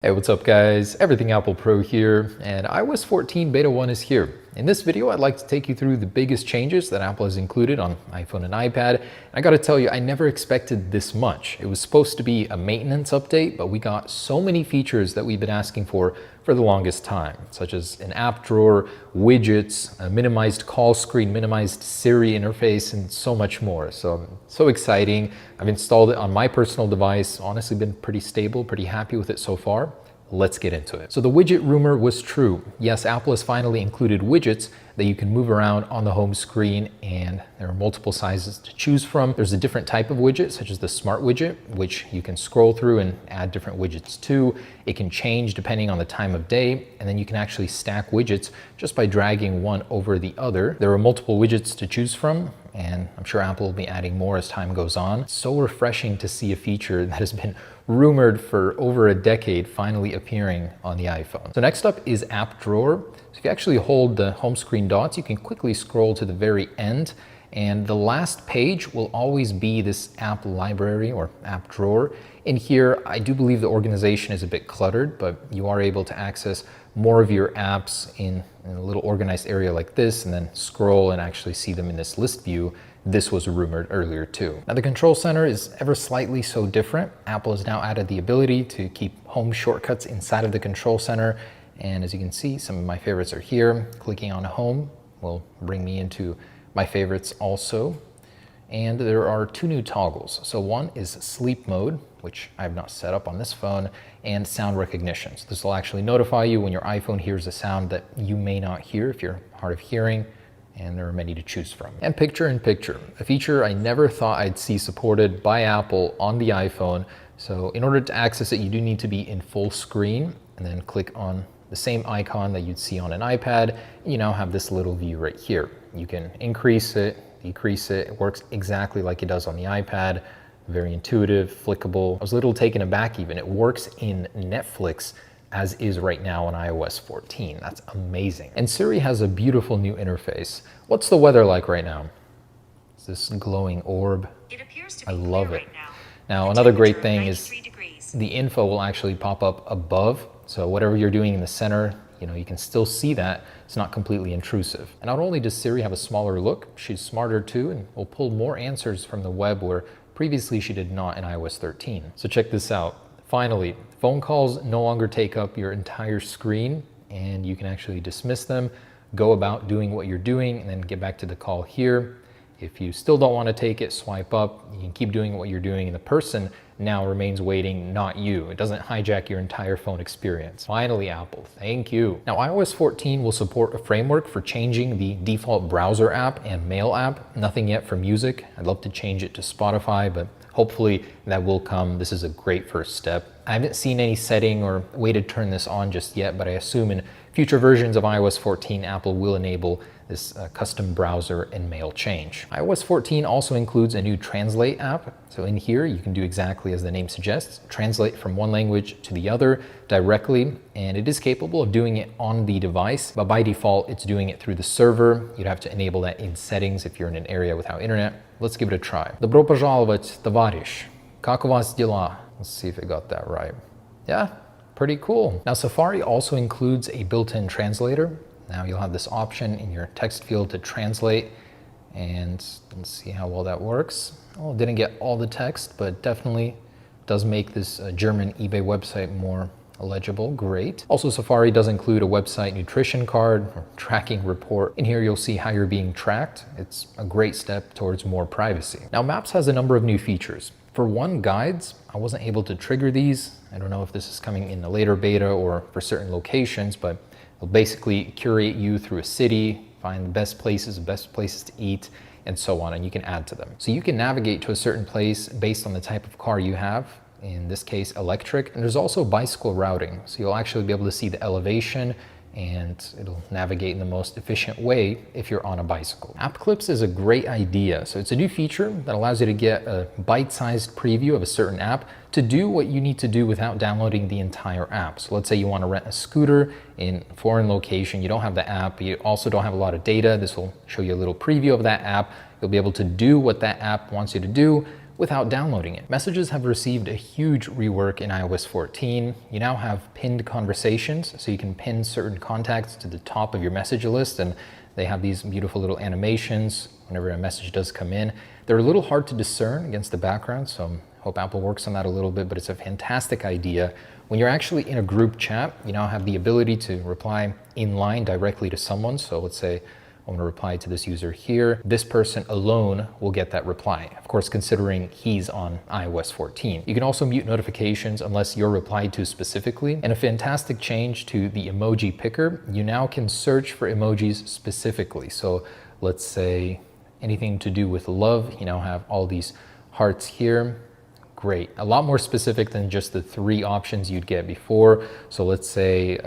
Hey, what's up guys? Everything Apple Pro here, and iOS 14 Beta 1 is here. In this video, I'd like to take you through the biggest changes that Apple has included on iPhone and iPad. I gotta tell you, I never expected this much. It was supposed to be a maintenance update, but we got so many features that we've been asking for the longest time, such as an app drawer, widgets, a minimized call screen, minimized Siri interface, and so much more. So exciting. I've installed it on my personal device. Honestly, been pretty stable, pretty happy with it so far. Let's get into it. So the widget rumor was true. Yes, Apple has finally included widgets that you can move around on the home screen, and there are multiple sizes to choose from. There's a different type of widget, such as the smart widget, which you can scroll through and add different widgets to. It can change depending on the time of day, and then you can actually stack widgets just by dragging one over the other. There are multiple widgets to choose from, and I'm sure Apple will be adding more as time goes on. It's so refreshing to see a feature that has been rumored for over a decade finally appearing on the iPhone. So next up is App Drawer. So if you actually hold the home screen dots, you can quickly scroll to the very end, and the last page will always be this app library or app drawer. In here, I do believe the organization is a bit cluttered, but you are able to access more of your apps in a little organized area like this, and then scroll and actually see them in this list view. This was rumored earlier too. Now the control center is ever slightly so different. Apple has now added the ability to keep home shortcuts inside of the control center. And as you can see, some of my favorites are here. Clicking on home will bring me into my favorites also. And there are two new toggles. So one is sleep mode, which I have not set up on this phone, and sound recognition. So this will actually notify you when your iPhone hears a sound that you may not hear if you're hard of hearing. And there are many to choose from. And picture-in-picture, a feature I never thought I'd see supported by Apple on the iPhone. So in order to access it, you do need to be in full screen, and then click on the same icon that you'd see on an iPad. You now have this little view right here. You can increase it, decrease it. It works exactly like it does on the iPad. Very intuitive, flickable. I was a little taken aback even. It works in Netflix as is right now on iOS 14. That's amazing. And Siri has a beautiful new interface. What's the weather like right now? It's this glowing orb. It appears to be I love it. right now. Now, another great thing is the info will actually pop up above. So whatever you're doing in the center, you can still see that. It's not completely intrusive. And not only does Siri have a smaller look, she's smarter too, and will pull more answers from the web where previously she did not in iOS 13. So check this out. Finally, phone calls no longer take up your entire screen, and you can actually dismiss them, go about doing what you're doing, and then get back to the call here. If you still don't want to take it, swipe up. You can keep doing what you're doing, and the person now remains waiting, not you. It doesn't hijack your entire phone experience. Finally, Apple, thank you. Now, iOS 14 will support a framework for changing the default browser app and mail app. Nothing yet for music. I'd love to change it to Spotify, but hopefully that will come. This is a great first step. I haven't seen any setting or way to turn this on just yet, but I assume in future versions of iOS 14, Apple will enable this custom browser and mail change. iOS 14 also includes a new Translate app. So in here, you can do exactly as the name suggests, translate from one language to the other directly, and it is capable of doing it on the device, but by default, it's doing it through the server. You'd have to enable that in settings if you're in an area without internet. Let's give it a try. Добро пожаловать, товарищ. Как у вас дела? Let's see if I got that right. Yeah, pretty cool. Now, Safari also includes a built-in translator. Now you'll have this option in your text field to translate, and let's see how well that works. Oh, didn't get all the text, but definitely does make this German eBay website more legible. Great. Also, Safari does include a website nutrition card or tracking report. In here, you'll see how you're being tracked. It's a great step towards more privacy. Now, Maps has a number of new features. For one, guides. I wasn't able to trigger these. I don't know if this is coming in the later beta or for certain locations, but it'll basically curate you through a city, find the best places to eat, and so on, and you can add to them. So you can navigate to a certain place based on the type of car you have, in this case, electric. And there's also bicycle routing, so you'll actually be able to see the elevation, and it'll navigate in the most efficient way if you're on a bicycle. App Clips is a great idea. So it's a new feature that allows you to get a bite-sized preview of a certain app to do what you need to do without downloading the entire app. So let's say you want to rent a scooter in a foreign location, you don't have the app, but you also don't have a lot of data. This will show you a little preview of that app. You'll be able to do what that app wants you to do without downloading it. Messages have received a huge rework in iOS 14. You now have pinned conversations, so you can pin certain contacts to the top of your message list, and they have these beautiful little animations whenever a message does come in. They're a little hard to discern against the background, so I hope Apple works on that a little bit, but it's a fantastic idea. When you're actually in a group chat, you now have the ability to reply in line directly to someone. So let's say I want to reply to this user here. This person alone will get that reply, of course, considering he's on iOS 14. You can also mute notifications unless you're replied to specifically. And a fantastic change to the emoji picker, you now can search for emojis specifically. So let's say anything to do with love, you now have all these hearts here. Great, a lot more specific than just the 3 options you'd get before. So let's say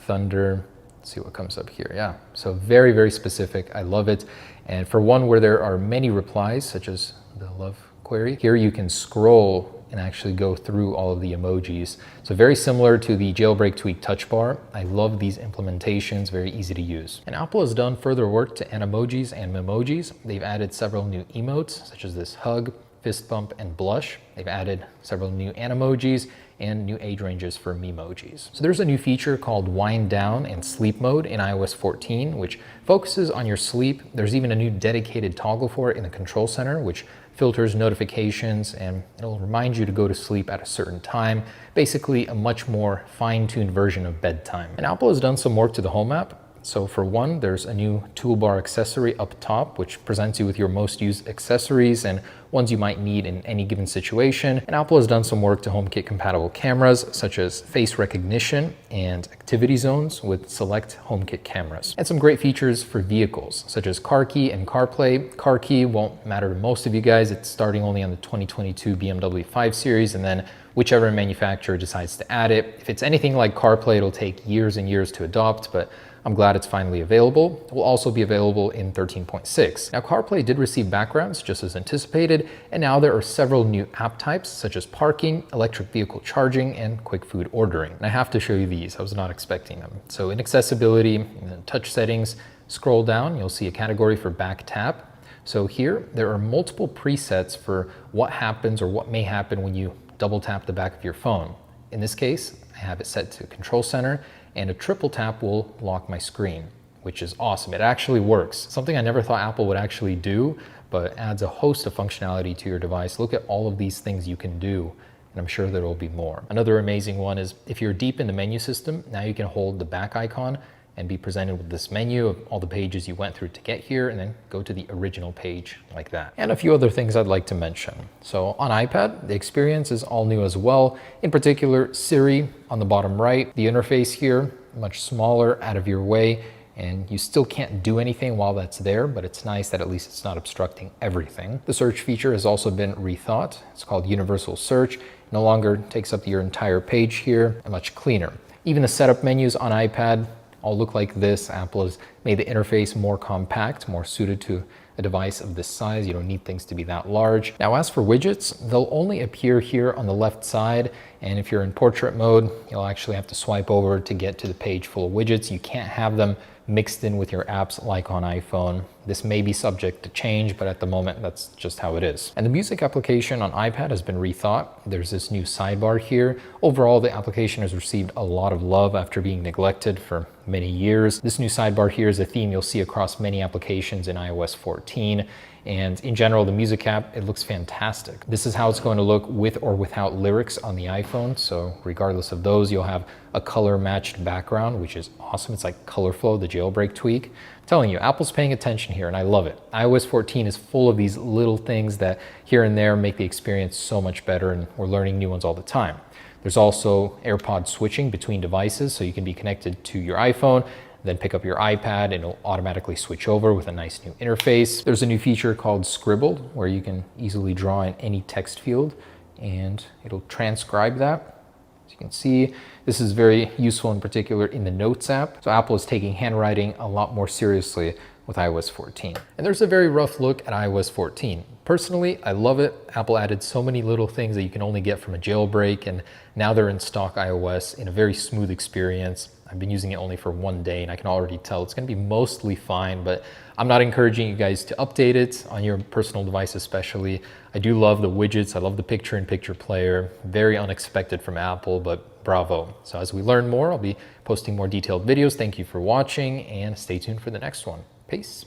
thunder, let's see what comes up here. Yeah, so very, very specific. I love it. And for one where there are many replies, such as the love query, here you can scroll and actually go through all of the emojis. So very similar to the jailbreak tweak touch bar. I love these implementations, very easy to use. And Apple has done further work to Animojis and Memojis. They've added several new emotes, such as this hug, fist bump, and blush. They've added several new Animojis and new age ranges for Memojis. So there's a new feature called wind down and sleep mode in iOS 14, which focuses on your sleep. There's even a new dedicated toggle for it in the control center, which filters notifications and it'll remind you to go to sleep at a certain time. Basically a much more fine-tuned version of bedtime. And Apple has done some work to the Home app. So for one, there's a new toolbar accessory up top, which presents you with your most used accessories and ones you might need in any given situation. And Apple has done some work to HomeKit compatible cameras, such as face recognition and activity zones with select HomeKit cameras. And some great features for vehicles, such as car key and CarPlay. Car key won't matter to most of you guys. It's starting only on the 2022 BMW 5 Series, and then whichever manufacturer decides to add it. If it's anything like CarPlay, it'll take years and years to adopt, but I'm glad it's finally available. It will also be available in 13.6. Now, CarPlay did receive backgrounds just as anticipated, and now there are several new app types such as parking, electric vehicle charging, and quick food ordering. And I have to show you these. I was not expecting them. So in accessibility, in the touch settings, scroll down, you'll see a category for back tap. So here, there are multiple presets for what happens or what may happen when you double tap the back of your phone. In this case, I have it set to control center, and a triple tap will lock my screen, which is awesome. It actually works. Something I never thought Apple would actually do, but adds a host of functionality to your device. Look at all of these things you can do, and I'm sure there will be more. Another amazing one is if you're deep in the menu system, now you can hold the back icon and be presented with this menu of all the pages you went through to get here, and then go to the original page like that. And a few other things I'd like to mention. So on iPad, the experience is all new as well. In particular, Siri on the bottom right, the interface here, much smaller, out of your way, and you still can't do anything while that's there, but it's nice that at least it's not obstructing everything. The search feature has also been rethought. It's called Universal Search. It no longer takes up your entire page here, and much cleaner. Even the setup menus on iPad all look like this. Apple has made the interface more compact, more suited to a device of this size. You don't need things to be that large. Now, as for widgets, they'll only appear here on the left side. And if you're in portrait mode, you'll actually have to swipe over to get to the page full of widgets. You can't have them mixed in with your apps like on iPhone. This may be subject to change, but at the moment, that's just how it is. And the music application on iPad has been rethought. There's this new sidebar here. Overall, the application has received a lot of love after being neglected for many years. This new sidebar here is a theme you'll see across many applications in iOS 14. And in general, the music app, it looks fantastic. This is how it's going to look with or without lyrics on the iPhone. So regardless of those, you'll have a color matched background, which is awesome. It's like ColorFlow, the jailbreak tweak. I'm telling you, Apple's paying attention here and I love it. iOS 14 is full of these little things that here and there make the experience so much better, and we're learning new ones all the time. There's also AirPod switching between devices, so you can be connected to your iPhone, then pick up your iPad and it'll automatically switch over with a nice new interface. There's a new feature called Scribbled, where you can easily draw in any text field and it'll transcribe that. As you can see, this is very useful in particular in the Notes app. So Apple is taking handwriting a lot more seriously with iOS 14. And there's a very rough look at iOS 14. Personally, I love it. Apple added so many little things that you can only get from a jailbreak, and now they're in stock iOS in a very smooth experience. I've been using it only for 1 day and I can already tell it's gonna be mostly fine, but I'm not encouraging you guys to update it on your personal device especially. I do love the widgets, I love the picture-in-picture player. Very unexpected from Apple, but bravo. So as we learn more, I'll be posting more detailed videos. Thank you for watching and stay tuned for the next one. Peace.